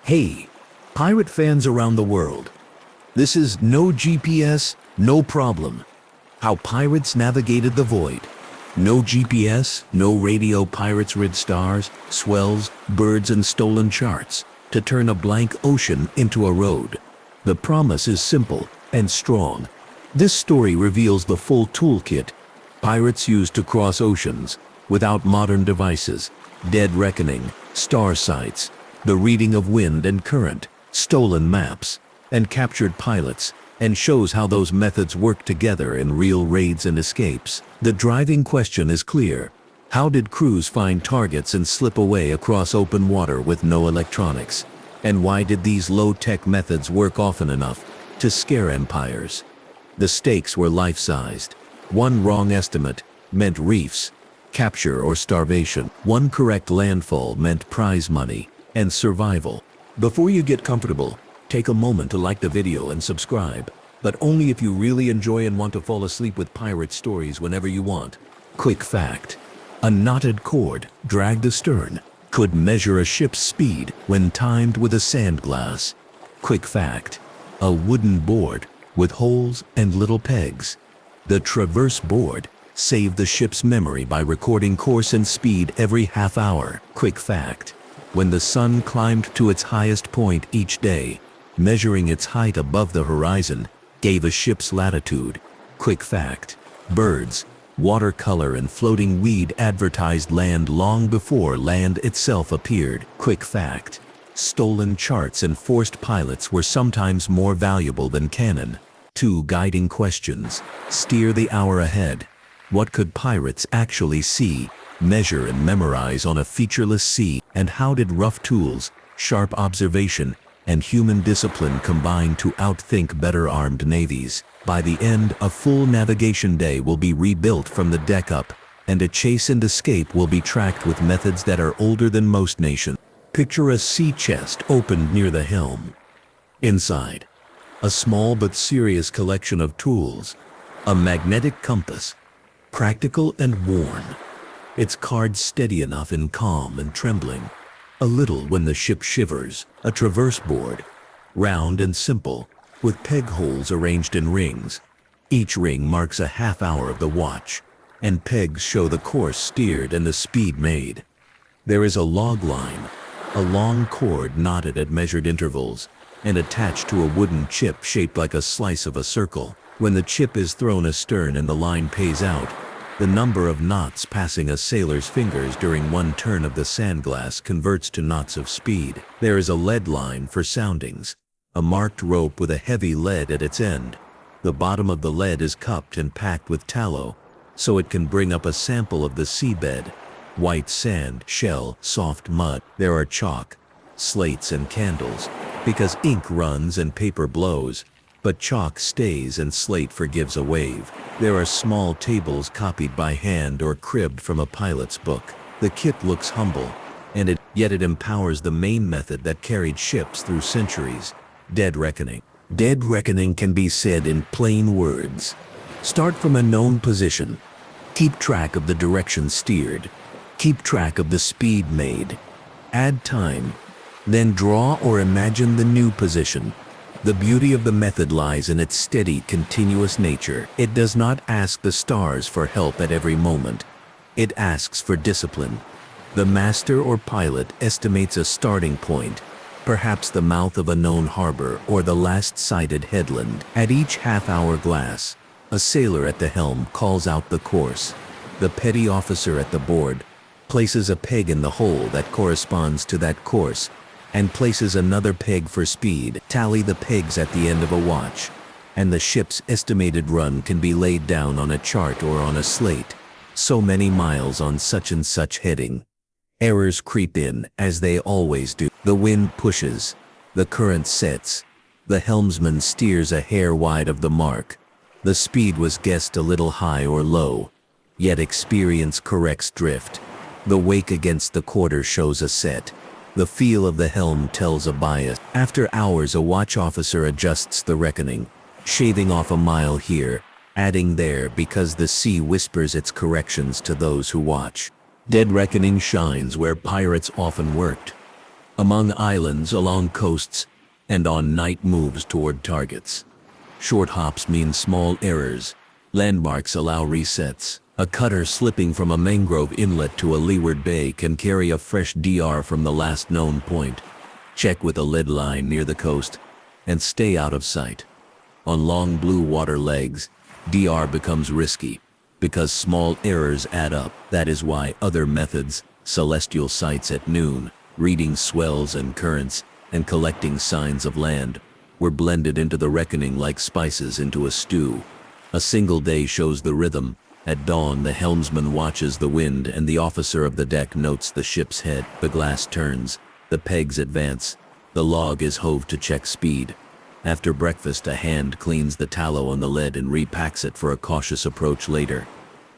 Hey, pirate fans around the world. This is No GPS, No Problem. How pirates navigated the void. No GPS, no radio, pirates rid stars, swells, birds and stolen charts to turn a blank ocean into a road. The promise is simple and strong. This story reveals the full toolkit pirates used to cross oceans without modern devices, dead reckoning, star sights, the reading of wind and current, stolen maps, and captured pilots, and shows how those methods work together in real raids and escapes. The driving question is clear. How did crews find targets and slip away across open water with no electronics? And why did these low-tech methods work often enough to scare empires? The stakes were life-sized. One wrong estimate meant reefs, capture or starvation. One correct landfall meant prize money and survival. Before you get comfortable, take a moment to like the video and subscribe, but only if you really enjoy and want to fall asleep with pirate stories whenever you want. Quick fact: a knotted cord dragged astern could measure a ship's speed when timed with a sand glass. Quick fact: a wooden board with holes and little pegs. The traverse board saved the ship's memory by recording course and speed every half hour. Quick fact: when the sun climbed to its highest point each day, measuring its height above the horizon gave a ship's latitude. Quick fact: birds, watercolor and floating weed advertised land long before land itself appeared. Quick fact: stolen charts and forced pilots were sometimes more valuable than cannon. 2 guiding questions. Steer the hour ahead. What could pirates actually see, measure and memorize on a featureless sea? And how did rough tools, sharp observation, and human discipline combine to outthink better armed navies? By the end, a full navigation day will be rebuilt from the deck up, and a chase and escape will be tracked with methods that are older than most nations. Picture a sea chest opened near the helm. Inside, a small but serious collection of tools. A magnetic compass, practical and worn. Its cards steady enough in calm and trembling. A little when the ship shivers. A traverse board, round and simple, with peg holes arranged in rings. Each ring marks a half hour of the watch, and pegs show the course steered and the speed made. There is a log line, a long cord knotted at measured intervals, and attached to a wooden chip shaped like a slice of a circle. When the chip is thrown astern and the line pays out, the number of knots passing a sailor's fingers during one turn of the sandglass converts to knots of speed. There is a lead line for soundings, a marked rope with a heavy lead at its end. The bottom of the lead is cupped and packed with tallow, so it can bring up a sample of the seabed. White sand, shell, soft mud. There are chalk, slates and candles, because ink runs and paper blows, but chalk stays and slate forgives a wave. There are small tables copied by hand or cribbed from a pilot's book. The kit looks humble, and yet it empowers the main method that carried ships through centuries: dead reckoning. Dead reckoning can be said in plain words. Start from a known position. Keep track of the direction steered. Keep track of the speed made. Add time. Then draw or imagine the new position. The beauty of the method lies in its steady, continuous nature. It does not ask the stars for help at every moment. It asks for discipline. The master or pilot estimates a starting point, perhaps the mouth of a known harbor or the last sighted headland. At each half-hour glass, a sailor at the helm calls out the course. The petty officer at the board places a peg in the hole that corresponds to that course and places another peg for speed. Tally the pegs at the end of a watch, and the ship's estimated run can be laid down on a chart or on a slate. So many miles on such and such heading. Errors creep in, as they always do. The wind pushes, the current sets, the helmsman steers a hair wide of the mark. The speed was guessed a little high or low, yet experience corrects drift. The wake against the quarter shows a set. The feel of the helm tells a bias. After hours, a watch officer adjusts the reckoning, shaving off a mile here, adding there, because the sea whispers its corrections to those who watch. Dead reckoning shines where pirates often worked. among islands, along coasts, and on night moves toward targets. Short hops mean small errors. Landmarks allow resets. A cutter slipping from a mangrove inlet to a leeward bay can carry a fresh DR from the last known point. Check with a lead line near the coast, and stay out of sight. On long blue water legs, DR becomes risky, because small errors add up. That is why other methods, celestial sights at noon, reading swells and currents, and collecting signs of land, were blended into the reckoning like spices into a stew. A single day shows the rhythm. At dawn, the helmsman watches the wind, and the officer of the deck notes the ship's head. The glass turns, the pegs advance, the log is hove to check speed. After breakfast, a hand cleans the tallow on the lead and repacks it for a cautious approach later.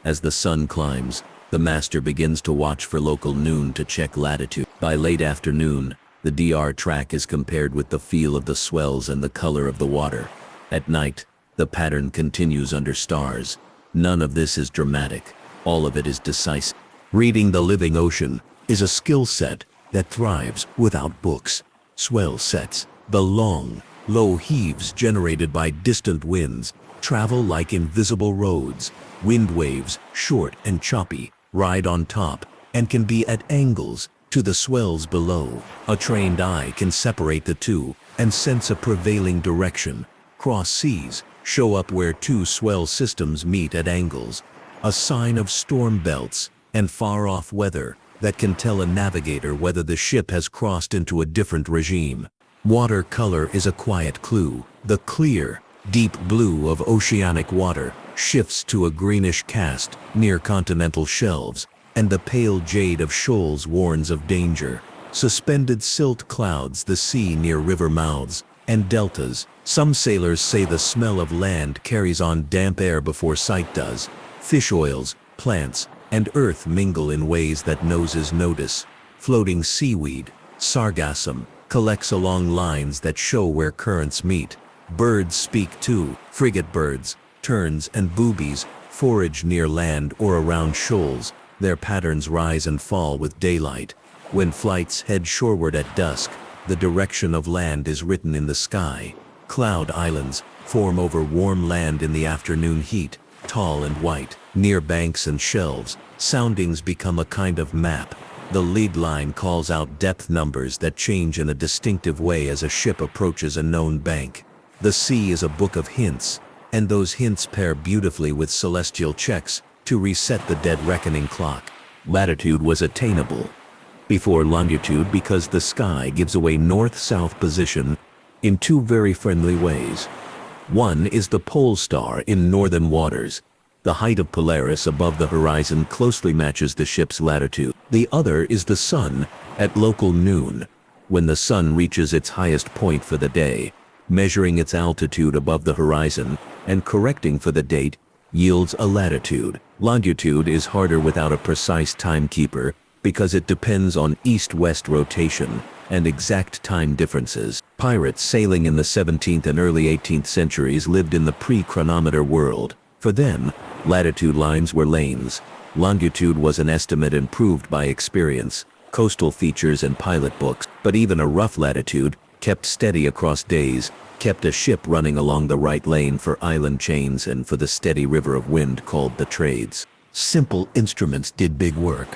As the sun climbs, the master begins to watch for local noon to check latitude. By late afternoon, the DR track is compared with the feel of the swells and the color of the water. At night, the pattern continues under stars. None of this is dramatic. All of it is decisive. Reading the living ocean is a skill set that thrives without books. Swell sets, the long, low heaves generated by distant winds, travel like invisible roads. Wind waves, short and choppy, ride on top and can be at angles to the swells below. A trained eye can separate the two and sense a prevailing direction. Cross seas show up where two swell systems meet at angles, a sign of storm belts and far-off weather that can tell a navigator whether the ship has crossed into a different regime. Water color is a quiet clue. The clear, deep blue of oceanic water shifts to a greenish cast near continental shelves, and the pale jade of shoals warns of danger. Suspended silt clouds the sea near river mouths and deltas. Some sailors say the smell of land carries on damp air before sight does. Fish oils, plants, and earth mingle in ways that noses notice. Floating seaweed, sargassum, collects along lines that show where currents meet. Birds speak too. Frigate birds, terns and boobies forage near land or around shoals. Their patterns rise and fall with daylight. When flights head shoreward at dusk, the direction of land is written in the sky. Cloud islands form over warm land in the afternoon heat, tall and white. Near banks and shelves, soundings become a kind of map. The lead line calls out depth numbers that change in a distinctive way as a ship approaches a known bank. The sea is a book of hints, and those hints pair beautifully with celestial checks to reset the dead reckoning clock. Latitude was attainable before longitude because the sky gives away north-south position in two very friendly ways. One is the pole star in northern waters. The height of Polaris above the horizon closely matches the ship's latitude. The other is the sun at local noon, when the sun reaches its highest point for the day, measuring its altitude above the horizon and correcting for the date yields a latitude. Longitude is harder without a precise timekeeper because it depends on east-west rotation and exact time differences. Pirates sailing in the 17th and early 18th centuries lived in the pre-chronometer world. For them, latitude lines were lanes. Longitude was an estimate improved by experience, coastal features and pilot books. But even a rough latitude, kept steady across days, kept a ship running along the right lane for island chains and for the steady river of wind called the trades. Simple instruments did big work.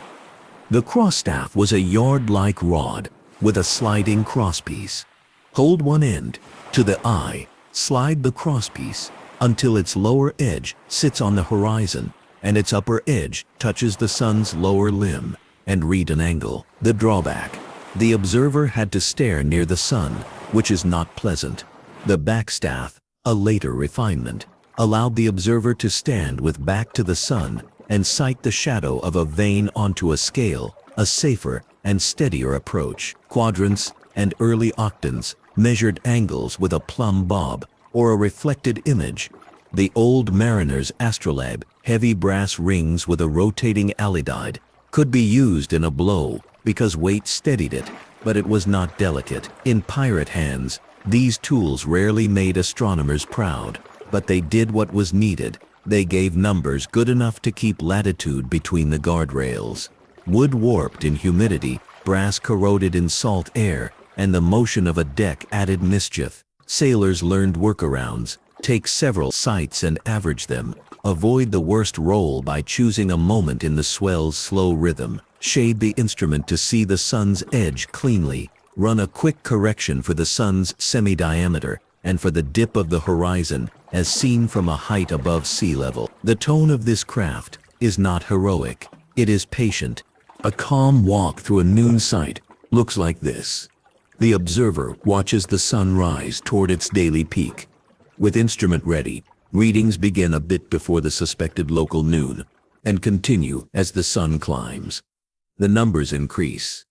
The cross-staff was a yard-like rod with a sliding crosspiece. Hold one end to the eye, slide the crosspiece until its lower edge sits on the horizon and its upper edge touches the sun's lower limb, and read an angle. The drawback: the observer had to stare near the sun, which is not pleasant. The backstaff, a later refinement, allowed the observer to stand with back to the sun and sight the shadow of a vane onto a scale, a safer and steadier approach. Quadrants and early octants measured angles with a plumb bob or a reflected image. The old mariner's astrolabe, heavy brass rings with a rotating alidide, could be used in a blow because weight steadied it, but it was not delicate. In pirate hands, these tools rarely made astronomers proud, but they did what was needed. They gave numbers good enough to keep latitude between the guardrails. Wood warped in humidity brass corroded in salt air, and the motion of a deck added mischief. Sailors learned workarounds, take several sights and average them, avoid the worst roll by choosing a moment in the swell's slow rhythm, shade the instrument to see the sun's edge cleanly, run a quick correction for the sun's semi-diameter, and for the dip of the horizon, as seen from a height above sea level. The tone of this craft is not heroic, it is patient. A calm walk through a noon sight looks like this. The observer watches the sun rise toward its daily peak. With instrument ready, readings begin a bit before the suspected local noon, and continue as the sun climbs. The numbers increase.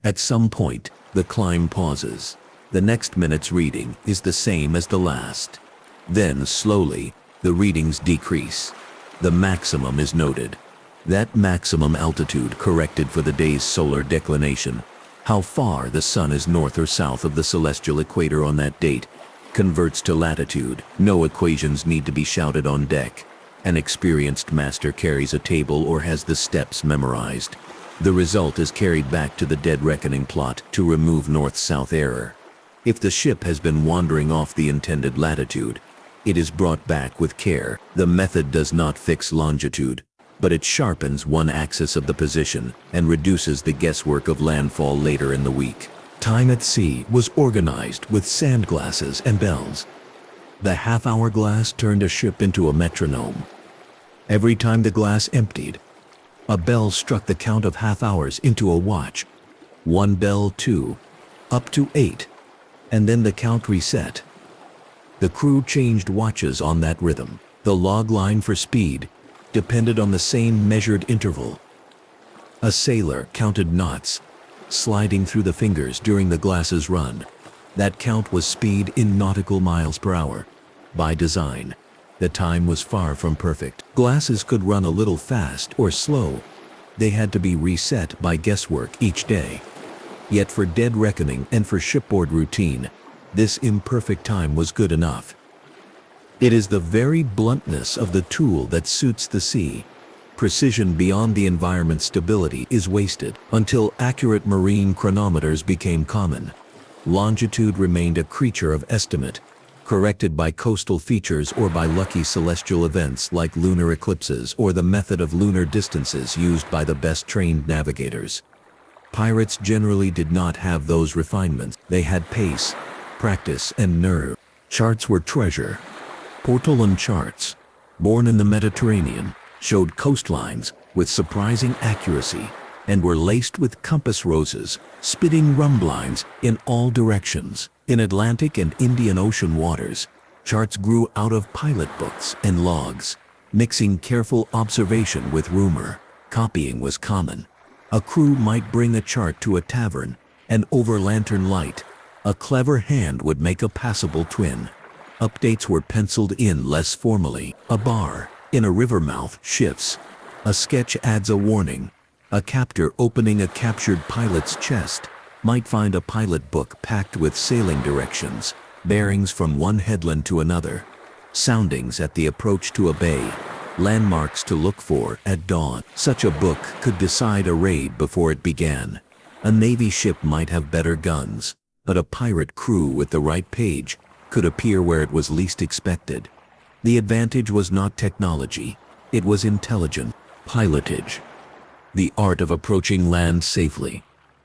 At some point, the climb pauses. The next minute's reading is the same as the last. Then, slowly, the readings decrease. The maximum is noted. That maximum altitude corrected for the day's solar declination, how far the sun is north or south of the celestial equator on that date, converts to latitude. No equations need to be shouted on deck. An experienced master carries a table or has the steps memorized. The result is carried back to the dead reckoning plot to remove north-south error. If the ship has been wandering off the intended latitude, it is brought back with care. The method does not fix longitude, but it sharpens one axis of the position and reduces the guesswork of landfall later in the week. Time at sea was organized with sand glasses and bells. The half-hour glass turned a ship into a metronome. Every time the glass emptied, a bell struck the count of half-hours into a watch. 1 bell, 2, up to 8, and then the count reset. The crew changed watches on that rhythm. The log line for speed depended on the same measured interval. A sailor counted knots, sliding through the fingers during the glass's run. That count was speed in nautical miles per hour. By design, the time was far from perfect. Glasses could run a little fast or slow. They had to be reset by guesswork each day. Yet for dead reckoning and for shipboard routine, this imperfect time was good enough. It is the very bluntness of the tool that suits the sea. Precision beyond the environment's stability is wasted. Until accurate marine chronometers became common, longitude remained a creature of estimate, corrected by coastal features or by lucky celestial events like lunar eclipses or the method of lunar distances used by the best trained navigators. Pirates generally did not have those refinements. They had pace, practice, and nerve. Charts were treasure. Portolan charts, born in the Mediterranean, showed coastlines with surprising accuracy and were laced with compass roses, spitting rumblines in all directions. In Atlantic and Indian Ocean waters, charts grew out of pilot books and logs, mixing careful observation with rumor. Copying was common. A crew might bring a chart to a tavern, and over lantern light, a clever hand would make a passable twin. Updates were penciled in less formally. A bar in a river mouth shifts. A sketch adds a warning. A captor opening a captured pilot's chest might find a pilot book packed with sailing directions, bearings from one headland to another, soundings at the approach to a bay, landmarks to look for at dawn. Such a book could decide a raid before it began. A Navy ship might have better guns, but a pirate crew with the right page could appear where it was least expected. The advantage was not technology, it was intelligent pilotage. The art of approaching land safely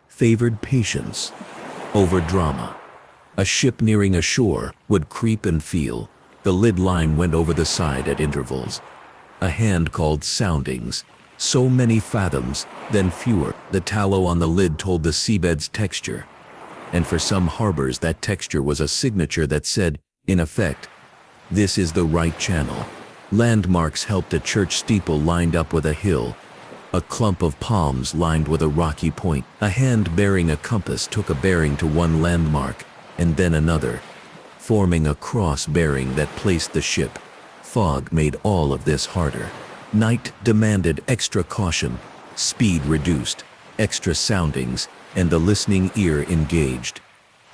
favored patience over drama. A ship nearing a shore would creep and feel. The lid line went over the side at intervals. A hand called soundings. So many fathoms, then fewer. The tallow on the lid told the seabed's texture. And for some harbors that texture was a signature that said, in effect, this is the right channel. Landmarks helped a church steeple lined up with a hill. A clump of palms lined with a rocky point. A hand bearing a compass took a bearing to one landmark, and then another, forming a cross bearing that placed the ship. Fog made all of this harder. Night demanded extra caution, speed reduced, extra soundings, and the listening ear engaged.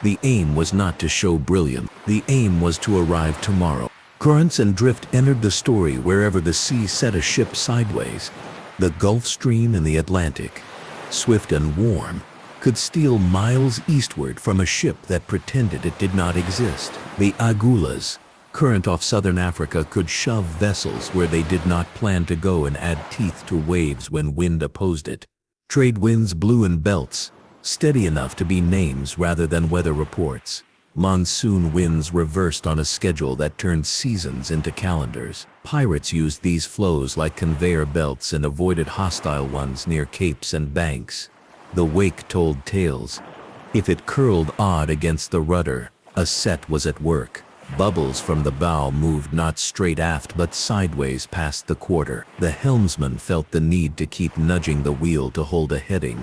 The aim was not to show brilliance. The aim was to arrive tomorrow. Currents and drift entered the story wherever the sea set a ship sideways. The Gulf Stream and the Atlantic, swift and warm, could steal miles eastward from a ship that pretended it did not exist. The Agulas, current off southern Africa, could shove vessels where they did not plan to go and add teeth to waves when wind opposed it. Trade winds blew in belts, steady enough to be names rather than weather reports. Monsoon winds reversed on a schedule that turned seasons into calendars. Pirates used these flows like conveyor belts and avoided hostile ones near capes and banks. The wake told tales. If it curled odd against the rudder, a set was at work. Bubbles from the bow moved not straight aft but sideways past the quarter. The helmsman felt the need to keep nudging the wheel to hold a heading,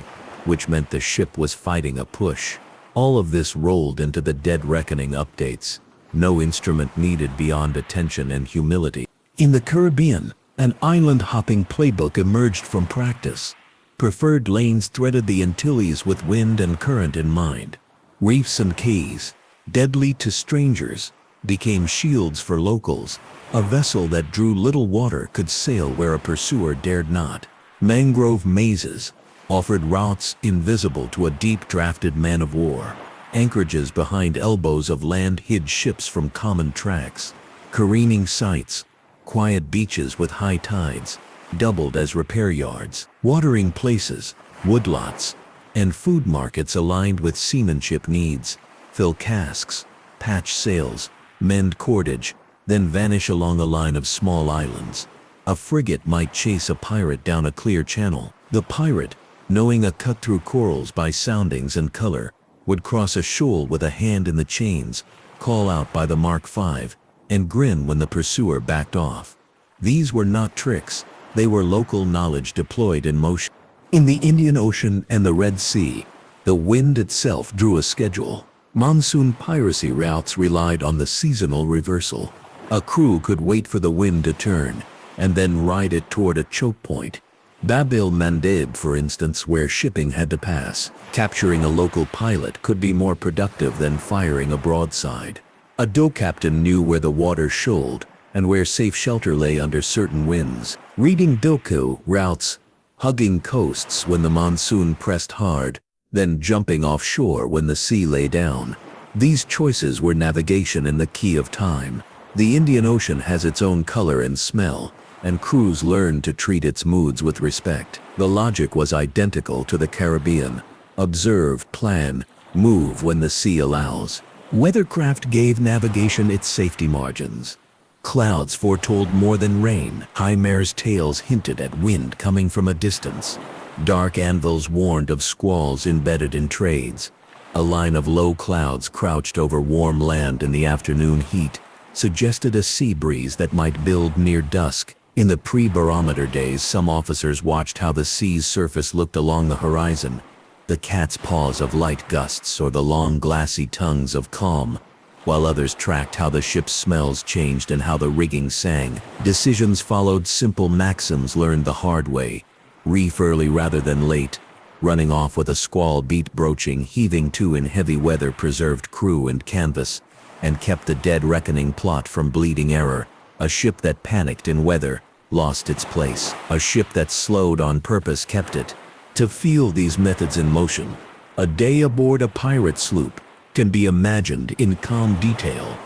which meant the ship was fighting a push. All of this rolled into the dead reckoning updates. No instrument needed beyond attention and humility. In the Caribbean, an island-hopping playbook emerged from practice. Preferred lanes threaded the Antilles with wind and current in mind. Reefs and keys, deadly to strangers, became shields for locals. A vessel that drew little water could sail where a pursuer dared not. Mangrove mazes offered routes invisible to a deep-drafted man-of-war. Anchorages behind elbows of land hid ships from common tracks. Careening sites, quiet beaches with high tides, doubled as repair yards. Watering places, woodlots, and food markets aligned with seamanship needs. Fill casks, patch sails, mend cordage, then vanish along a line of small islands. A frigate might chase a pirate down a clear channel. The pirate, knowing a cut through corals by soundings and color, would cross a shoal with a hand in the chains, call out by the Mark V, and grin when the pursuer backed off. These were not tricks, they were local knowledge deployed in motion. In the Indian Ocean and the Red Sea, the wind itself drew a schedule. Monsoon piracy routes relied on the seasonal reversal. A crew could wait for the wind to turn, and then ride it toward a choke point. Bab el-Mandeb, for instance, where shipping had to pass. Capturing a local pilot could be more productive than firing a broadside. A dock captain knew where the water shoaled and where safe shelter lay under certain winds. Reading doku routes, hugging coasts when the monsoon pressed hard, then jumping offshore when the sea lay down. These choices were navigation in the key of time. The Indian Ocean has its own color and smell, and crews learned to treat its moods with respect. The logic was identical to the Caribbean. Observe, plan, move when the sea allows. Weathercraft gave navigation its safety margins. Clouds foretold more than rain. High mares' tails hinted at wind coming from a distance. Dark anvils warned of squalls embedded in trades. A line of low clouds crouched over warm land in the afternoon heat suggested a sea breeze that might build near dusk. In the pre-barometer days, some officers watched how the sea's surface looked along the horizon, the cat's paws of light gusts or the long glassy tongues of calm, while others tracked how the ship's smells changed and how the rigging sang. Decisions followed simple maxims learned the hard way. Reef early rather than late. Running off with a squall beat broaching. Heaving to in heavy weather preserved crew and canvas, and kept the dead reckoning plot from bleeding error. A ship that panicked in weather lost its place. A ship that slowed on purpose kept it. To feel these methods in motion, a day aboard a pirate sloop can be imagined in calm detail.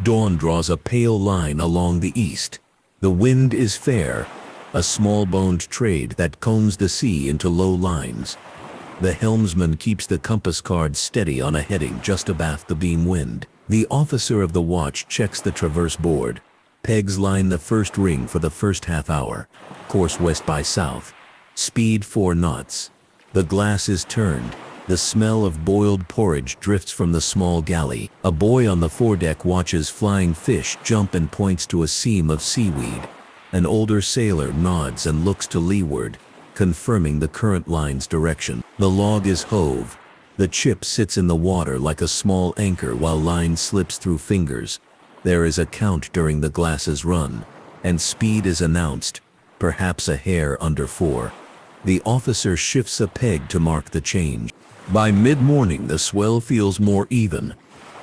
Dawn draws a pale line along the east. The wind is fair, a small-boned trade that combs the sea into low lines. The helmsman keeps the compass card steady on a heading just abaft the beam wind. The officer of the watch checks the traverse board. Pegs line the first ring for the first half hour. Course west by south. Speed 4 knots. The glass is turned. The smell of boiled porridge drifts from the small galley. A boy on the foredeck watches flying fish jump and points to a seam of seaweed. An older sailor nods and looks to leeward, confirming the current line's direction. The log is hove. The chip sits in the water like a small anchor while line slips through fingers. There is a count during the glass's run, and speed is announced, perhaps a hair under 4. The officer shifts a peg to mark the change. By mid-morning the swell feels more even,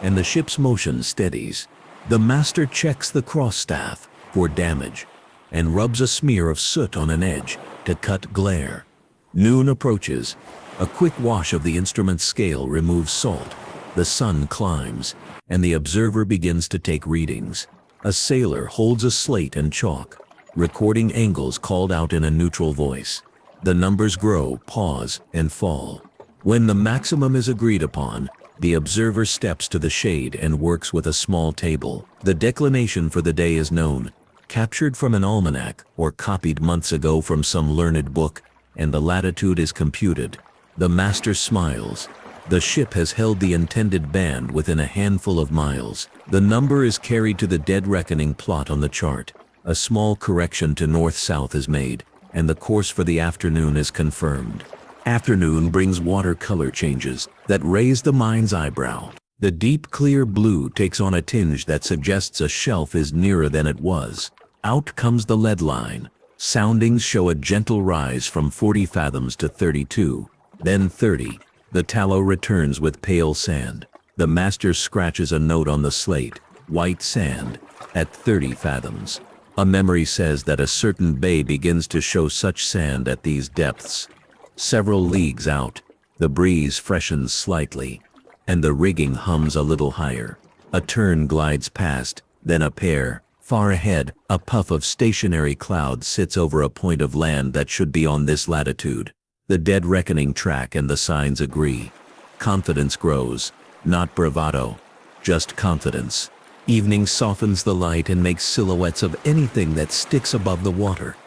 and the ship's motion steadies. The master checks the cross-staff for damage, and rubs a smear of soot on an edge to cut glare. Noon approaches. A quick wash of the instrument's scale removes salt. The sun climbs, and the observer begins to take readings. A sailor holds a slate and chalk, recording angles called out in a neutral voice. The numbers grow, pause, and fall. When the maximum is agreed upon, the observer steps to the shade and works with a small table. The declination for the day is known, captured from an almanac or copied months ago from some learned book, and the latitude is computed. The master smiles. The ship has held the intended band within a handful of miles. The number is carried to the dead reckoning plot on the chart. A small correction to north-south is made, and the course for the afternoon is confirmed. Afternoon brings watercolor changes that raise the mind's eyebrow. The deep clear blue takes on a tinge that suggests a shelf is nearer than it was. Out comes the lead line. Soundings show a gentle rise from 40 fathoms to 32, then 30. The tallow returns with pale sand. The master scratches a note on the slate, white sand, at 30 fathoms. A memory says that a certain bay begins to show such sand at these depths. Several leagues out, the breeze freshens slightly, and the rigging hums a little higher. A tern glides past, then a pair. Far ahead, a puff of stationary cloud sits over a point of land that should be on this latitude. The dead reckoning track and the signs agree. Confidence grows, not bravado, just confidence. Evening softens the light and makes silhouettes of anything that sticks above the water.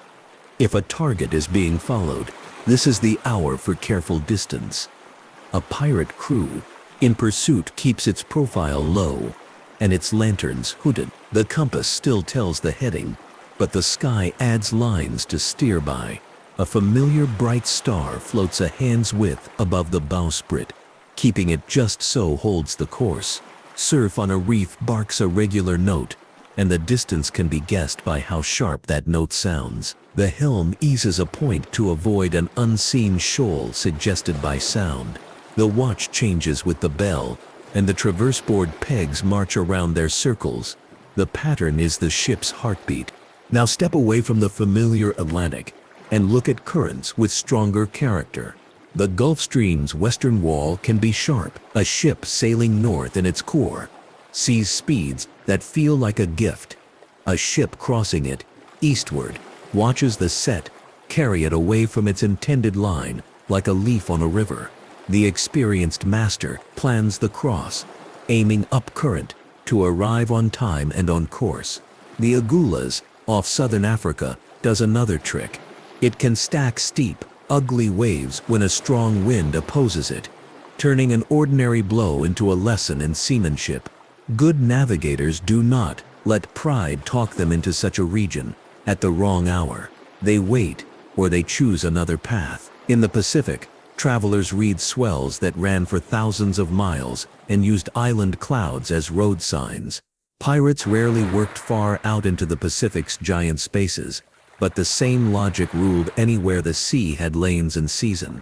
If a target is being followed, this is the hour for careful distance. A pirate crew in pursuit keeps its profile low and its lanterns hooded. The compass still tells the heading, but the sky adds lines to steer by. A familiar bright star floats a hand's width above the bowsprit. Keeping it just so holds the course. Surf on a reef barks a regular note, and the distance can be guessed by how sharp that note sounds. The helm eases a point to avoid an unseen shoal suggested by sound. The watch changes with the bell, and the traverse board pegs march around their circles. The pattern is the ship's heartbeat. Now step away from the familiar Atlantic and look at currents with stronger character. The Gulf Stream's western wall can be sharp. A ship sailing north in its core sees speeds that feel like a gift. A ship crossing it, eastward, watches the set carry it away from its intended line like a leaf on a river. The experienced master plans the cross, aiming up current to arrive on time and on course. The Agulhas, off southern Africa, does another trick. It can stack steep, ugly waves when a strong wind opposes it, turning an ordinary blow into a lesson in seamanship. Good navigators do not let pride talk them into such a region at the wrong hour. They wait, or they choose another path. In the Pacific, travelers read swells that ran for thousands of miles and used island clouds as road signs. Pirates rarely worked far out into the Pacific's giant spaces, but the same logic ruled anywhere the sea had lanes and season.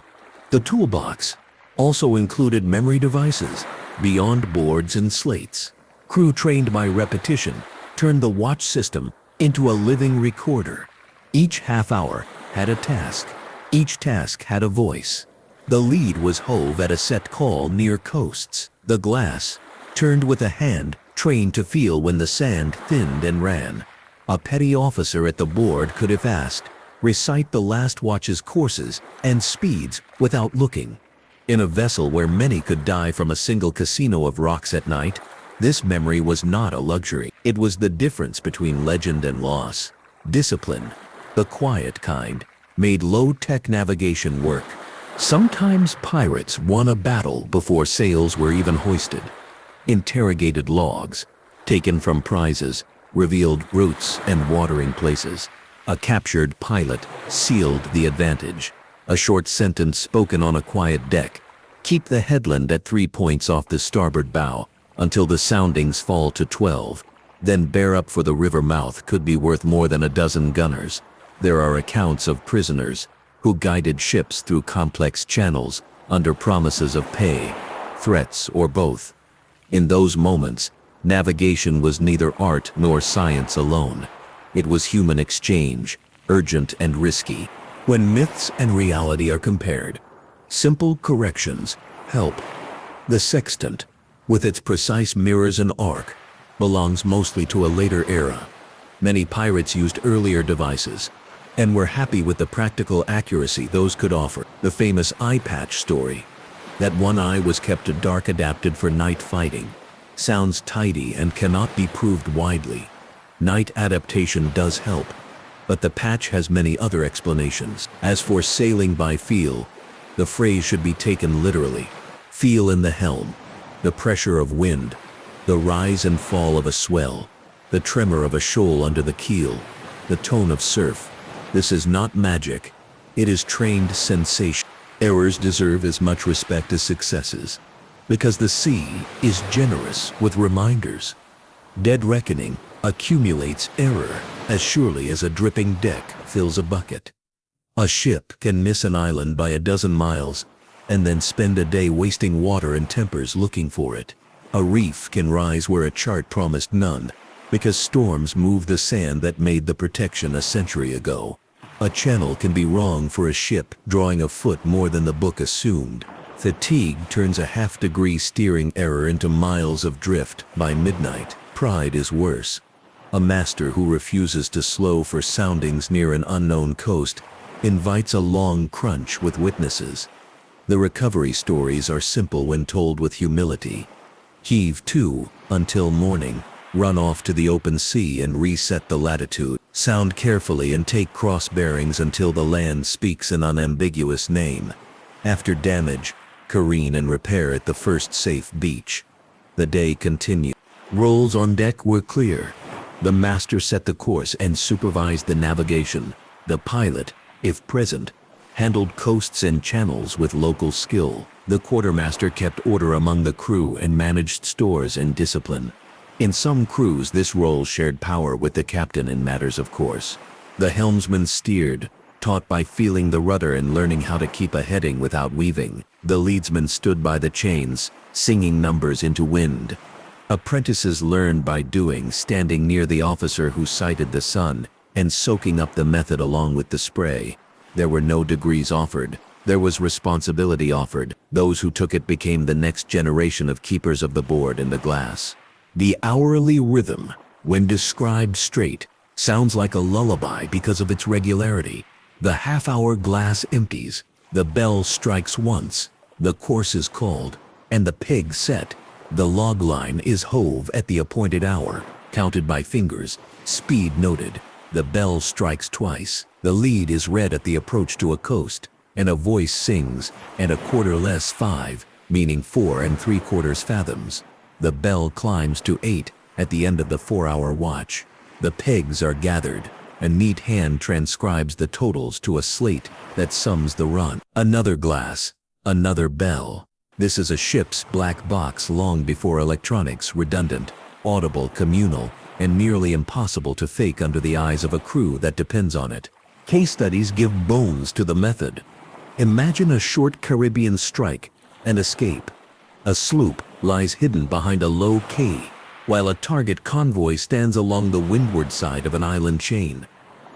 The toolbox also included memory devices beyond boards and slates. Crew trained by repetition turned the watch system into a living recorder. Each half hour had a task. Each task had a voice. The lead was hove at a set call near coasts. The glass turned with a hand trained to feel when the sand thinned and ran. A petty officer at the board could, if asked, recite the last watch's courses and speeds without looking. In a vessel where many could die from a single casino of rocks at night, this memory was not a luxury. It was the difference between legend and loss. Discipline, the quiet kind, made low-tech navigation work. Sometimes pirates won a battle before sails were even hoisted. Interrogated logs, taken from prizes, revealed routes and watering places. A captured pilot sealed the advantage. A short sentence spoken on a quiet deck. Keep the headland at 3 points off the starboard bow until the soundings fall to 12. Then bear up for the river mouth could be worth more than a dozen gunners. There are accounts of prisoners who guided ships through complex channels under promises of pay, threats, or both. In those moments, navigation was neither art nor science alone. It was human exchange, urgent and risky. When myths and reality are compared, Simple corrections help. The sextant, with its precise mirrors and arc, belongs mostly to a later era. Many pirates used earlier devices and were happy with the practical accuracy those could offer. The famous eye patch story, that one eye was kept dark adapted for night fighting, sounds tidy and cannot be proved widely. Night adaptation does help, but the patch has many other explanations. As for sailing by feel, the phrase should be taken literally. Feel in the helm, the pressure of wind, the rise and fall of a swell, the tremor of a shoal under the keel, the tone of surf. This is not magic, it is trained sensation. Errors deserve as much respect as successes, because the sea is generous with reminders. Dead reckoning accumulates error as surely as a dripping deck fills a bucket. A ship can miss an island by a dozen miles and then spend a day wasting water and tempers looking for it. A reef can rise where a chart promised none, because storms move the sand that made the protection a century ago. A channel can be wrong for a ship drawing a foot more than the book assumed. Fatigue turns a half-degree steering error into miles of drift by midnight. Pride is worse. A master who refuses to slow for soundings near an unknown coast invites a long crunch with witnesses. The recovery stories are simple when told with humility. Heave to until morning, run off to the open sea and reset the latitude. Sound carefully and take cross bearings until the land speaks an unambiguous name. After damage, careen and repair at the first safe beach. The day continued. Rolls on deck were clear. The master set the course and supervised the navigation. The pilot, if present, handled coasts and channels with local skill. The quartermaster kept order among the crew and managed stores and discipline. In some crews, this role shared power with the captain in matters of course. The helmsman steered, taught by feeling the rudder and learning how to keep a heading without weaving. The leadsman stood by the chains, singing numbers into wind. Apprentices learned by doing, standing near the officer who sighted the sun and soaking up the method along with the spray. There were no degrees offered. There was responsibility offered. Those who took it became the next generation of keepers of the board and the glass. The hourly rhythm, when described straight, sounds like a lullaby because of its regularity. The half-hour glass empties, the bell strikes once, the course is called, and the peg set. The log line is hove at the appointed hour, counted by fingers, speed noted. The bell strikes twice. The lead is read at the approach to a coast, and a voice sings, and a quarter less 5, meaning 4 3/4 fathoms. The bell climbs to 8 at the end of the 4-hour watch. The pegs are gathered. A neat hand transcribes the totals to a slate that sums the run. Another glass, another bell. This is a ship's black box long before electronics, redundant, audible, communal, and nearly impossible to fake under the eyes of a crew that depends on it. Case studies give bones to the method. Imagine a short Caribbean strike and escape. A sloop lies hidden behind a low quay, while a target convoy stands along the windward side of an island chain.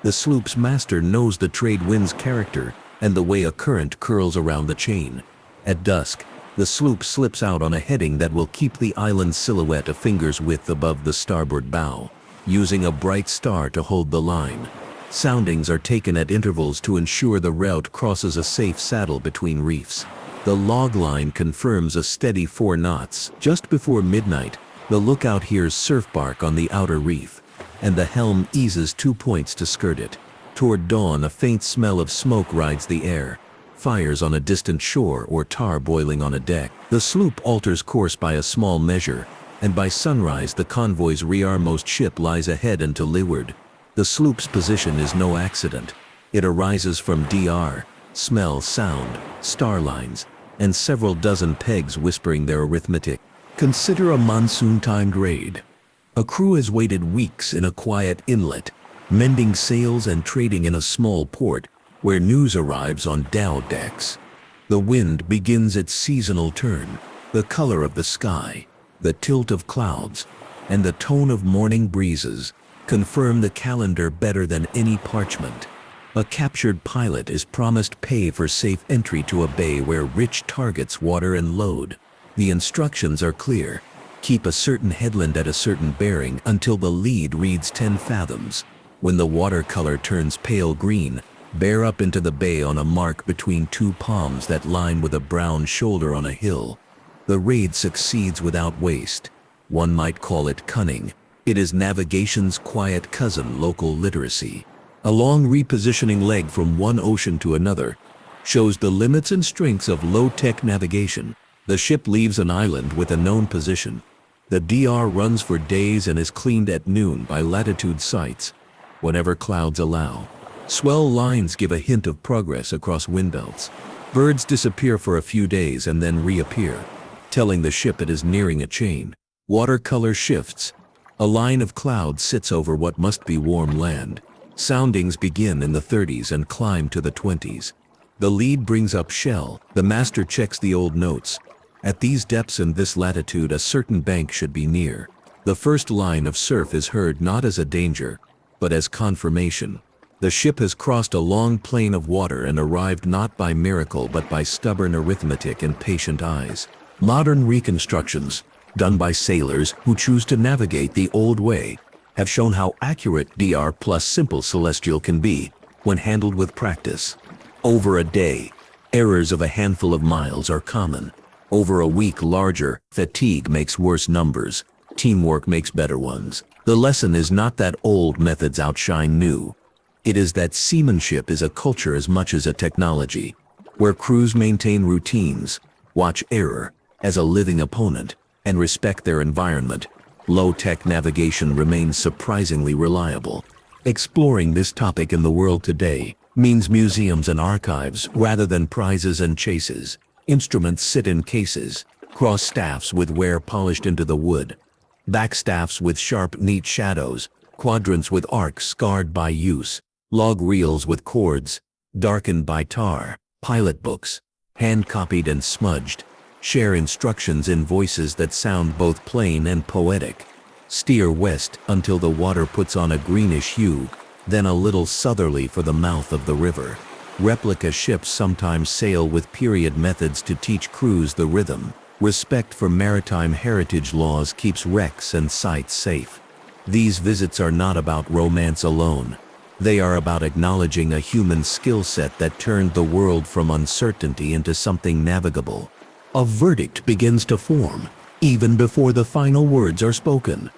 The sloop's master knows the trade wind's character and the way a current curls around the chain. At dusk, the sloop slips out on a heading that will keep the island silhouette a finger's width above the starboard bow, using a bright star to hold the line. Soundings are taken at intervals to ensure the route crosses a safe saddle between reefs. The log line confirms a steady 4 knots. Just before midnight, the lookout hears surf bark on the outer reef, and the helm eases 2 points to skirt it. Toward dawn, a faint smell of smoke rides the air. Fires on a distant shore or tar boiling on a deck. The sloop alters course by a small measure, and by sunrise the convoy's rearmost ship lies ahead and to leeward. The sloop's position is no accident. It arises from DR, smell, sound, star lines, and several dozen pegs whispering their arithmetic. Consider a monsoon-timed raid. A crew has waited weeks in a quiet inlet, mending sails and trading in a small port where news arrives on dow decks. The wind begins its seasonal turn. The color of the sky, the tilt of clouds, and the tone of morning breezes confirm the calendar better than any parchment. A captured pilot is promised pay for safe entry to a bay where rich targets water and load. The instructions are clear. Keep a certain headland at a certain bearing until the lead reads 10 fathoms. When the watercolor turns pale green, bear up into the bay on a mark between two palms that line with a brown shoulder on a hill. The raid succeeds without waste. One might call it cunning. It is navigation's quiet cousin, local literacy. A long repositioning leg from one ocean to another shows the limits and strengths of low-tech navigation. The ship leaves an island with a known position. The DR runs for days and is cleaned at noon by latitude sights, whenever clouds allow. Swell lines give a hint of progress across wind belts. Birds disappear for a few days and then reappear, telling the ship it is nearing a chain. Watercolor shifts. A line of clouds sits over what must be warm land. Soundings begin in the 30s and climb to the 20s. The lead brings up shell. The master checks the old notes. At these depths and this latitude, a certain bank should be near. The first line of surf is heard not as a danger, but as confirmation. The ship has crossed a long plain of water and arrived not by miracle but by stubborn arithmetic and patient eyes. Modern reconstructions, done by sailors who choose to navigate the old way, have shown how accurate DR plus simple celestial can be when handled with practice. Over a day, errors of a handful of miles are common. Over a week, larger fatigue makes worse numbers. Teamwork makes better ones. The lesson is not that old methods outshine new. It is that seamanship is a culture as much as a technology, where crews maintain routines, watch error as a living opponent, and respect their environment. Low-tech navigation remains surprisingly reliable. Exploring this topic in the world today means museums and archives rather than prizes and chases. Instruments sit in cases, cross staffs with wear polished into the wood, back staffs with sharp, neat shadows, quadrants with arcs scarred by use, log reels with cords darkened by tar, pilot books, hand-copied and smudged, share instructions in voices that sound both plain and poetic. Steer west until the water puts on a greenish hue, then a little southerly for the mouth of the river. Replica ships sometimes sail with period methods to teach crews the rhythm. Respect for maritime heritage laws keeps wrecks and sites safe. These visits are not about romance alone. They are about acknowledging a human skill set that turned the world from uncertainty into something navigable. A verdict begins to form, even before the final words are spoken.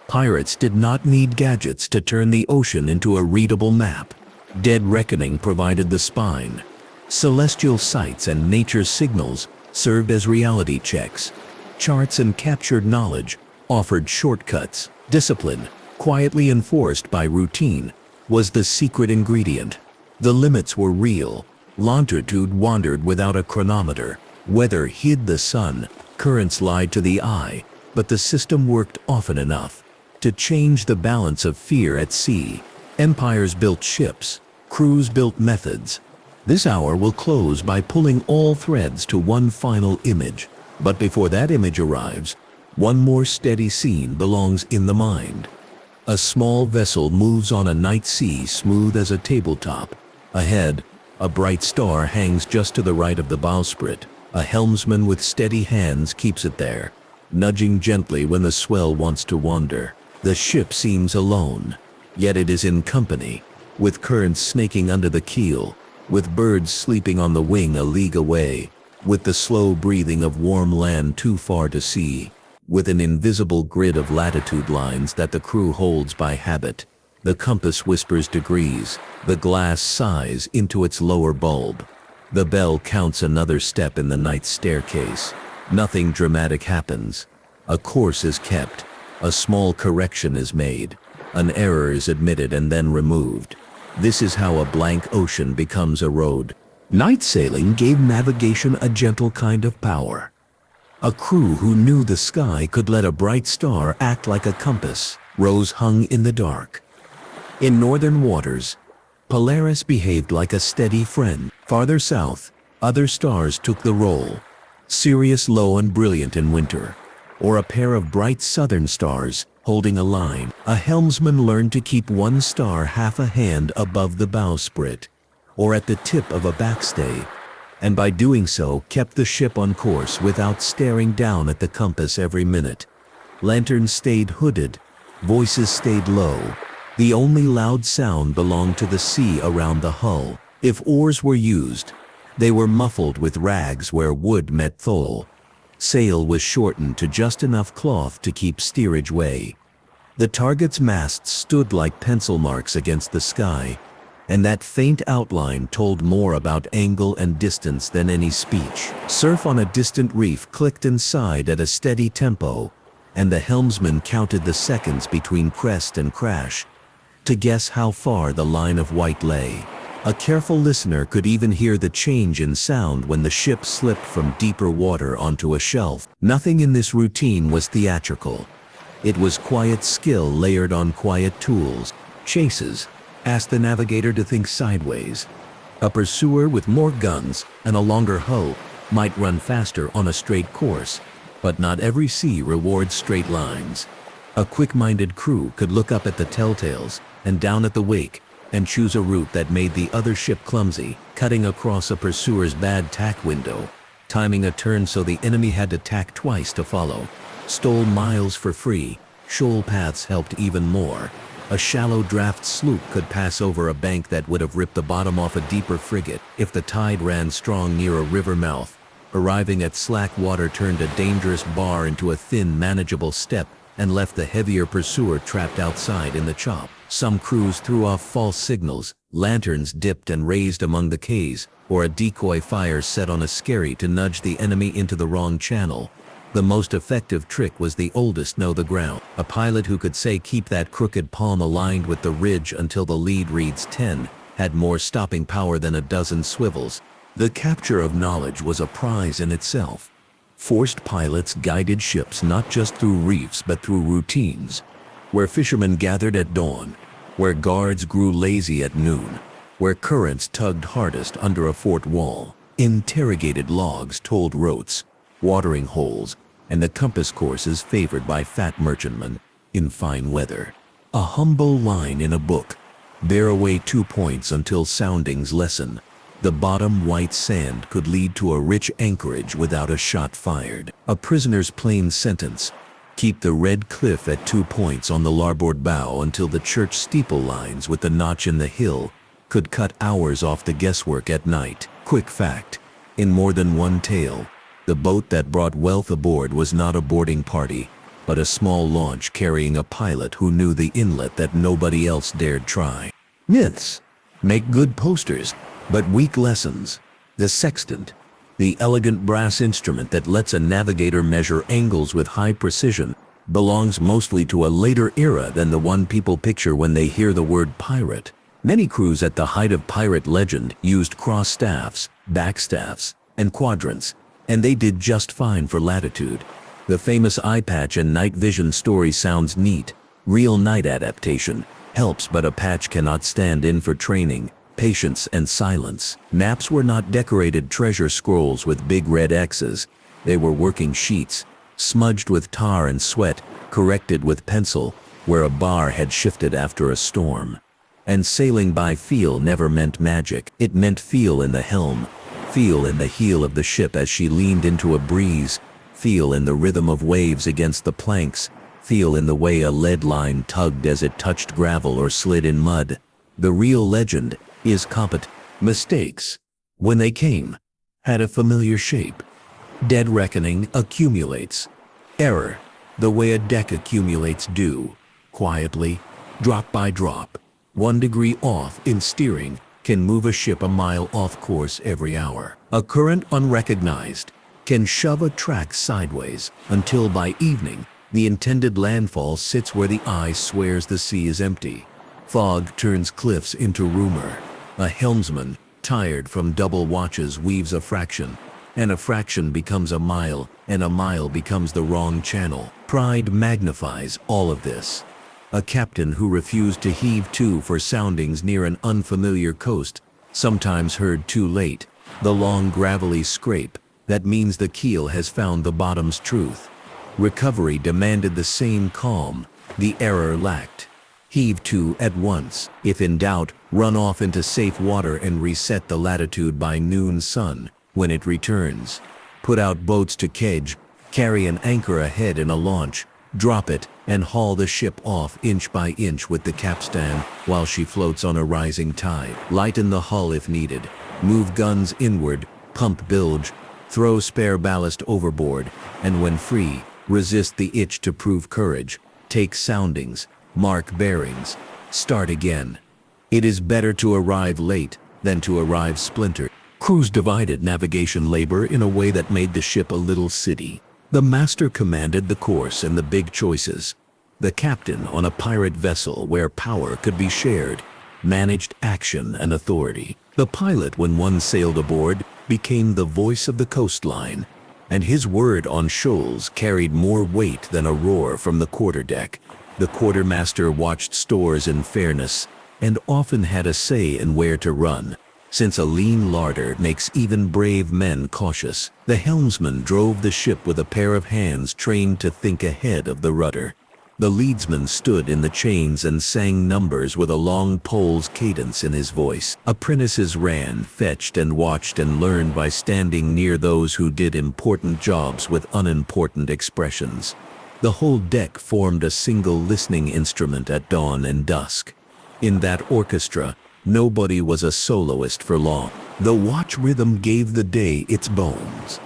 Pirates did not need gadgets to turn the ocean into a readable map. Dead reckoning provided the spine. Celestial sights and nature signals served as reality checks. Charts and captured knowledge offered shortcuts. Discipline, quietly enforced by routine, was the secret ingredient. The limits were real. Longitude wandered without a chronometer. Weather hid the sun. Currents lied to the eye. But the system worked often enough to change the balance of fear at sea. Empires built ships. Crews built methods. This hour will close by pulling all threads to one final image. But before that image arrives, one more steady scene belongs in the mind. A small vessel moves on a night sea smooth as a tabletop. Ahead, a bright star hangs just to the right of the bowsprit. A helmsman with steady hands keeps it there, nudging gently when the swell wants to wander. The ship seems alone, yet it is in company, with currents snaking under the keel, with birds sleeping on the wing a league away, with the slow breathing of warm land too far to see, with an invisible grid of latitude lines that the crew holds by habit. The compass whispers degrees, the glass sighs into its lower bulb. The bell counts another step in the night staircase. Nothing dramatic happens. A course is kept. A small correction is made. An error is admitted and then removed. This is how a blank ocean becomes a road. Night sailing gave navigation a gentle kind of power. A crew who knew the sky could let a bright star act like a compass. Rose hung in the dark. In northern waters, Polaris behaved like a steady friend. Farther south, other stars took the role. Sirius low and brilliant in winter. or a pair of bright southern stars holding a line. A helmsman learned to keep one star half a hand above the bowsprit, or at the tip of a backstay, and by doing so kept the ship on course without staring down at the compass every minute. Lanterns stayed hooded, voices stayed low. The only loud sound belonged to the sea around the hull. If oars were used, they were muffled with rags where wood met thole. Sail was shortened to just enough cloth to keep steerage way. The target's masts stood like pencil marks against the sky, and that faint outline told more about angle and distance than any speech. Surf on a distant reef clicked and sighed at a steady tempo, and the helmsman counted the seconds between crest and crash to guess how far the line of white lay. A careful listener could even hear the change in sound when the ship slipped from deeper water onto a shelf. Nothing in this routine was theatrical. It was quiet skill layered on quiet tools. Chases asked the navigator to think sideways. A pursuer with more guns and a longer hull might run faster on a straight course, but not every sea rewards straight lines. A quick-minded crew could look up at the telltales and down at the wake and choose a route that made the other ship clumsy, cutting across a pursuer's bad tack window, timing a turn so the enemy had to tack twice to follow. Stole miles for free. Shoal paths helped even more. A shallow draft sloop could pass over a bank that would have ripped the bottom off a deeper frigate if the tide ran strong near a river mouth. Arriving at slack water turned a dangerous bar into a thin, manageable step and left the heavier pursuer trapped outside in the chop. Some crews threw off false signals, lanterns dipped and raised among the quays, or a decoy fire set on a skerry to nudge the enemy into the wrong channel. The most effective trick was the oldest know the ground. A pilot who could say keep that crooked palm aligned with the ridge until the lead reads 10 had more stopping power than a dozen swivels. The capture of knowledge was a prize in itself. Forced pilots guided ships not just through reefs but through routines, where fishermen gathered at dawn, where guards grew lazy at noon, where currents tugged hardest under a fort wall. Interrogated logs told routes, watering holes, and the compass courses favored by fat merchantmen in fine weather. A humble line in a book: bear away 2 points until soundings lessen. The bottom white sand could lead to a rich anchorage without a shot fired. A prisoner's plain sentence: keep the red cliff at 2 points on the larboard bow until the church steeple lines with the notch in the hill could cut hours off the guesswork at night. Quick fact: in more than one tale, the boat that brought wealth aboard was not a boarding party, but a small launch carrying a pilot who knew the inlet that nobody else dared try. Myths make good posters, but weak lessons. The sextant, the elegant brass instrument that lets a navigator measure angles with high precision, belongs mostly to a later era than the one people picture when they hear the word pirate. Many crews at the height of pirate legend used cross staffs, backstaffs, and quadrants, and they did just fine for latitude. The famous eye patch and night vision story sounds neat. Real night adaptation helps, but a patch cannot stand in for training, patience, and silence. Maps were not decorated treasure scrolls with big red X's. They were working sheets, smudged with tar and sweat, corrected with pencil, where a bar had shifted after a storm. And sailing by feel never meant magic. It meant feel in the helm, feel in the heel of the ship as she leaned into a breeze, feel in the rhythm of waves against the planks, feel in the way a lead line tugged as it touched gravel or slid in mud. The real legend is competent. Mistakes, when they came, had a familiar shape. Dead reckoning accumulates. Error, the way a deck accumulates dew, quietly, drop by drop. 1 degree off in steering can move a ship a mile off course every hour. A current unrecognized can shove a track sideways until by evening the intended landfall sits where the eye swears the sea is empty. Fog turns cliffs into rumor. A helmsman, tired from double watches, weaves a fraction, and a fraction becomes a mile, and a mile becomes the wrong channel. Pride magnifies all of this. A captain who refused to heave to for soundings near an unfamiliar coast sometimes heard too late the long gravelly scrape that means the keel has found the bottom's truth. Recovery demanded the same calm. The error lacked. Heave to at once. If in doubt, run off into safe water and reset the latitude by noon sun when it returns. Put out boats to kedge, carry an anchor ahead in a launch, drop it, and haul the ship off inch by inch with the capstan while she floats on a rising tide. Lighten the hull if needed. Move guns inward, pump bilge, throw spare ballast overboard, and when free, resist the itch to prove courage. Take soundings, mark bearings, start again. It is better to arrive late than to arrive splintered. Crews divided navigation labor in a way that made the ship a little city. The master commanded the course and the big choices. The captain, on a pirate vessel where power could be shared, managed action and authority. The pilot, when one sailed aboard, became the voice of the coastline, and his word on shoals carried more weight than a roar from the quarterdeck. The quartermaster watched stores in fairness and often had a say in where to run. Since a lean larder makes even brave men cautious, the helmsman drove the ship with a pair of hands trained to think ahead of the rudder. The leadsman stood in the chains and sang numbers with a long pole's cadence in his voice. Apprentices ran, fetched and watched and learned by standing near those who did important jobs with unimportant expressions. The whole deck formed a single listening instrument at dawn and dusk. In that orchestra, nobody was a soloist for long. The watch rhythm gave the day its bones.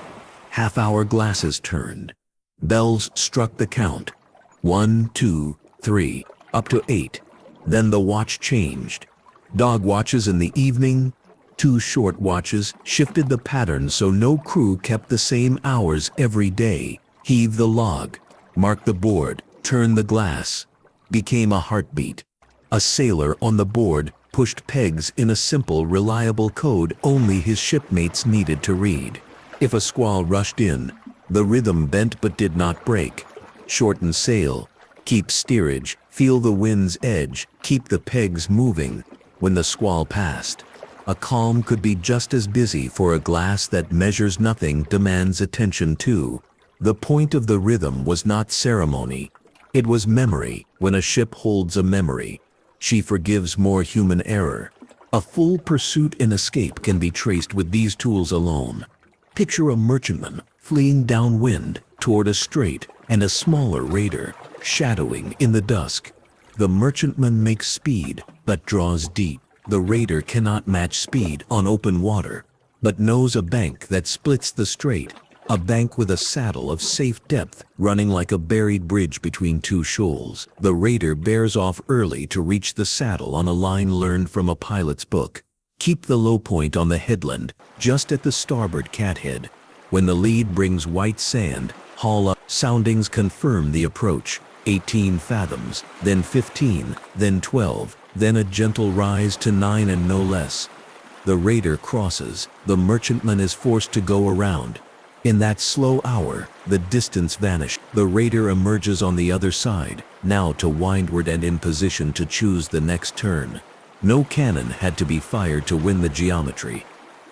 Half-hour glasses turned. Bells struck the count. 1, 2, 3, up to 8. Then the watch changed. Dog watches in the evening, 2 short watches shifted the pattern so no crew kept the same hours every day. Heave the log, mark the board, turn the glass. Became a heartbeat. A sailor on the board pushed pegs in a simple, reliable code only his shipmates needed to read. If a squall rushed in, the rhythm bent but did not break. Shorten sail, keep steerage, feel the wind's edge, keep the pegs moving. When the squall passed, a calm could be just as busy, for a glass that measures nothing demands attention too. The point of the rhythm was not ceremony. It was memory. When a ship holds a memory, she forgives more human error. A full pursuit and escape can be traced with these tools alone. Picture a merchantman fleeing downwind toward a strait and a smaller raider shadowing in the dusk. The merchantman makes speed but draws deep. The raider cannot match speed on open water, but knows a bank that splits the strait, a bank with a saddle of safe depth running like a buried bridge between 2 shoals. The raider bears off early to reach the saddle on a line learned from a pilot's book. Keep the low point on the headland, just at the starboard cathead. When the lead brings white sand, haul up. Soundings confirm the approach. 18 fathoms, then 15, then 12, then a gentle rise to 9 and no less. The raider crosses. The merchantman is forced to go around. In that slow hour, the distance vanished. The raider emerges on the other side, now to windward and in position to choose the next turn. No cannon had to be fired to win the geometry.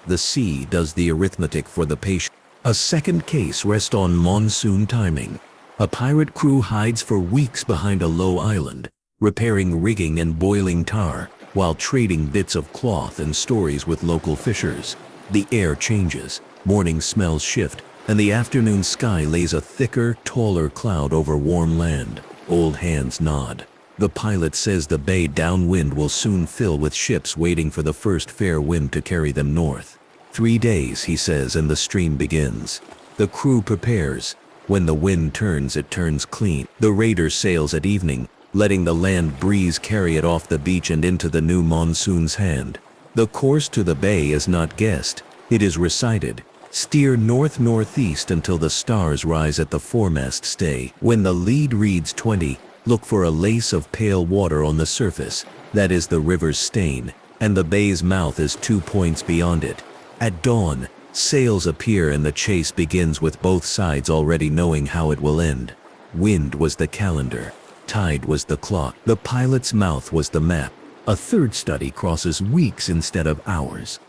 The sea does the arithmetic for the patient. A second case rests on monsoon timing. A pirate crew hides for weeks behind a low island, repairing rigging and boiling tar, while trading bits of cloth and stories with local fishers. The air changes, morning smells shift, and the afternoon sky lays a thicker, taller cloud over warm land. Old hands nod. The pilot says the bay downwind will soon fill with ships waiting for the first fair wind to carry them north. 3 days, he says, and the stream begins. The crew prepares. When the wind turns, it turns clean. The raider sails at evening, letting the land breeze carry it off the beach and into the new monsoon's hand. The course to the bay is not guessed. It is recited. Steer north-northeast until the stars rise at the foremast stay. When the lead reads 20, look for a lace of pale water on the surface. That is the river's stain, and the bay's mouth is 2 points beyond it. At dawn, sails appear and the chase begins with both sides already knowing how it will end. Wind was the calendar. Tide was the clock. The pilot's mouth was the map. A third study crosses weeks instead of hours.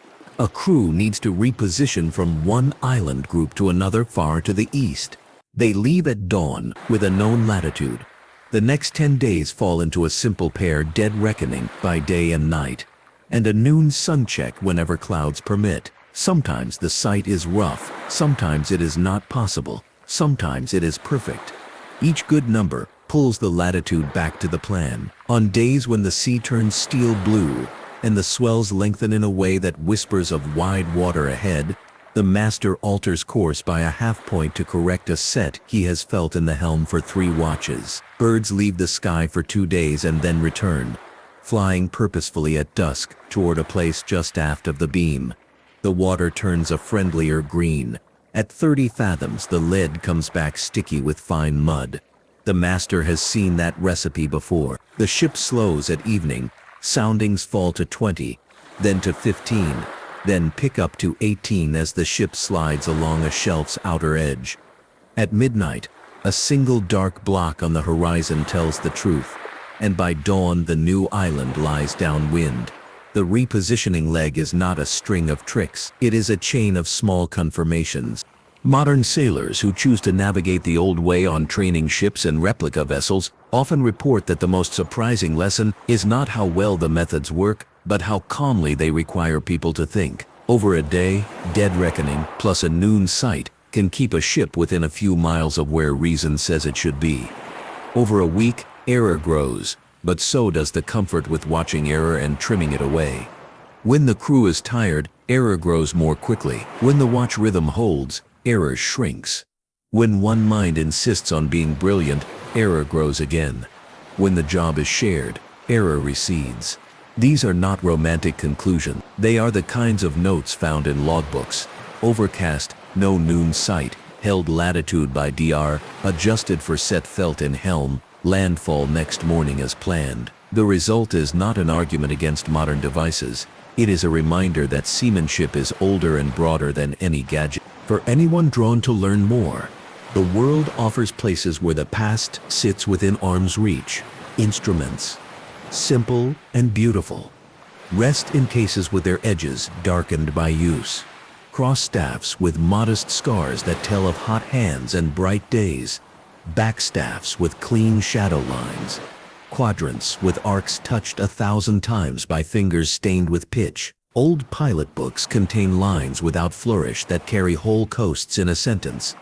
A crew needs to reposition from one island group to another far to the east. They leave at dawn with a known latitude. The next 10 days fall into a simple pair dead reckoning by day and night, and a noon sun check whenever clouds permit. Sometimes the sight is rough, sometimes it is not possible, sometimes it is perfect. Each good number pulls the latitude back to the plan. On days when the sea turns steel blue and the swells lengthen in a way that whispers of wide water ahead, the master alters course by a half point to correct a set he has felt in the helm for 3 watches. Birds leave the sky for 2 days and then return, flying purposefully at dusk toward a place just aft of the beam. The water turns a friendlier green. At 30 fathoms, the lead comes back sticky with fine mud. The master has seen that recipe before. The ship slows at evening. Soundings fall to 20, then to 15, then pick up to 18 as the ship slides along a shelf's outer edge. At midnight, a single dark block on the horizon tells the truth, and by dawn the new island lies downwind. The repositioning leg is not a string of tricks, it is a chain of small confirmations. Modern sailors who choose to navigate the old way on training ships and replica vessels often report that the most surprising lesson is not how well the methods work, but how calmly they require people to think. Over a day, dead reckoning plus a noon sight can keep a ship within a few miles of where reason says it should be. Over a week, error grows, but so does the comfort with watching error and trimming it away. When the crew is tired, error grows more quickly. When the watch rhythm holds, error shrinks. When one mind insists on being brilliant, error grows again. When the job is shared, error recedes. These are not romantic conclusions. They are the kinds of notes found in logbooks. Overcast, no noon sight, held latitude by DR, adjusted for set felt in helm, landfall next morning as planned. The result is not an argument against modern devices. It is a reminder that seamanship is older and broader than any gadget. For anyone drawn to learn more, the world offers places where the past sits within arm's reach. Instruments, simple and beautiful, rest in cases with their edges darkened by use. Cross staffs with modest scars that tell of hot hands and bright days. Back staffs with clean shadow lines. Quadrants with arcs touched 1,000 times by fingers stained with pitch. Old pilot books contain lines without flourish that carry whole coasts in a sentence.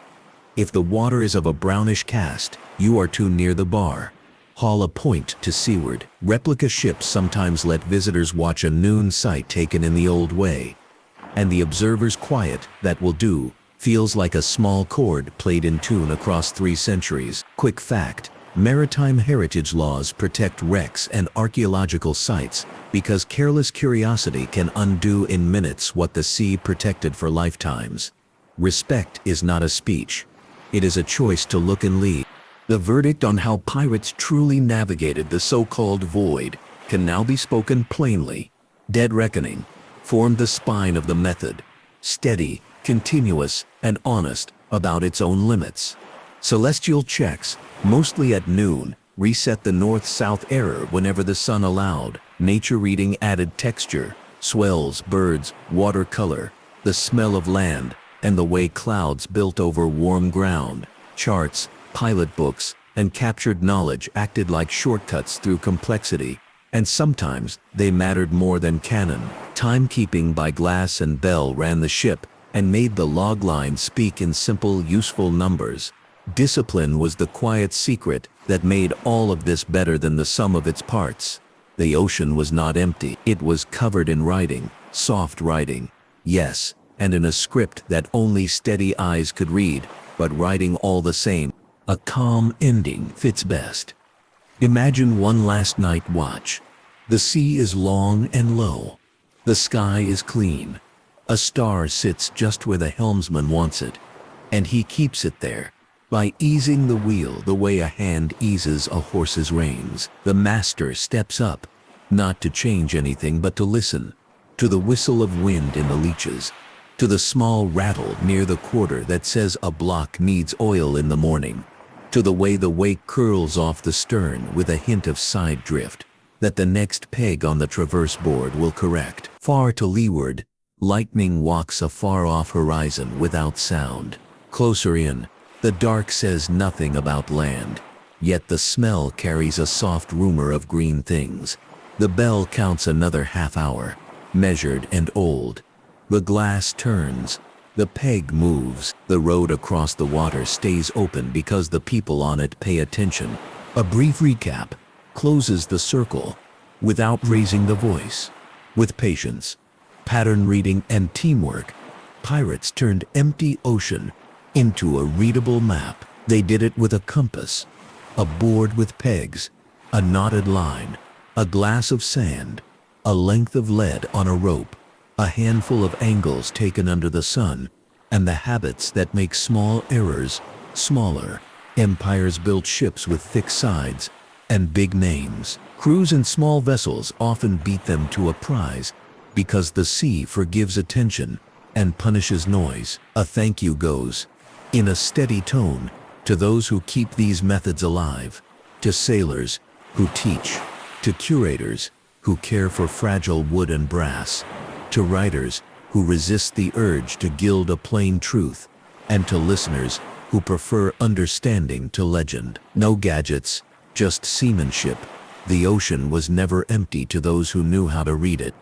If the water is of a brownish cast, you are too near the bar. Haul a point to seaward. Replica ships sometimes let visitors watch a noon sight taken in the old way. And the observer's quiet, that will do, feels like a small chord played in tune across 3 centuries. Quick fact, maritime heritage laws protect wrecks and archaeological sites because careless curiosity can undo in minutes what the sea protected for lifetimes. Respect is not a speech. It is a choice to look and leave. The verdict on how pirates truly navigated the so-called void can now be spoken plainly. Dead reckoning formed the spine of the method, steady, continuous, and honest about its own limits. Celestial checks, mostly at noon, reset the north-south error whenever the sun allowed. Nature reading added texture, swells, birds, watercolor, the smell of land, and the way clouds built over warm ground. Charts, pilot books, and captured knowledge acted like shortcuts through complexity, and sometimes they mattered more than canon. Timekeeping by glass and bell ran the ship and made the log line speak in simple, useful numbers. Discipline was the quiet secret that made all of this better than the sum of its parts. The ocean was not empty. It was covered in writing, soft writing, yes, and in a script that only steady eyes could read, but writing all the same. A calm ending fits best. Imagine one last night watch. The sea is long and low. The sky is clean. A star sits just where the helmsman wants it, and he keeps it there. By easing the wheel the way a hand eases a horse's reins, the master steps up, not to change anything but to listen, to the whistle of wind in the leeches, to the small rattle near the quarter that says a block needs oil in the morning, to the way the wake curls off the stern with a hint of side drift that the next peg on the traverse board will correct. Far to leeward, lightning walks a far-off horizon without sound. Closer in, The dark says nothing about land, yet the smell carries a soft rumor of green things. The bell counts another half hour, measured and old. The glass turns. The peg moves. The road across the water stays open because the people on it pay attention. A brief recap closes the circle without raising the voice. With patience, pattern reading, and teamwork, pirates turned empty ocean into a readable map. They did it with a compass, a board with pegs, a knotted line, a glass of sand, a length of lead on a rope, a handful of angles taken under the sun, and the habits that make small errors smaller. Empires built ships with thick sides and big names. Crews in small vessels often beat them to a prize because the sea forgives attention and punishes noise. A thank you goes, in a steady tone, to those who keep these methods alive, to sailors who teach, to curators who care for fragile wood and brass, to writers who resist the urge to gild a plain truth, and to listeners who prefer understanding to legend. No gadgets, just seamanship. The ocean was never empty to those who knew how to read it.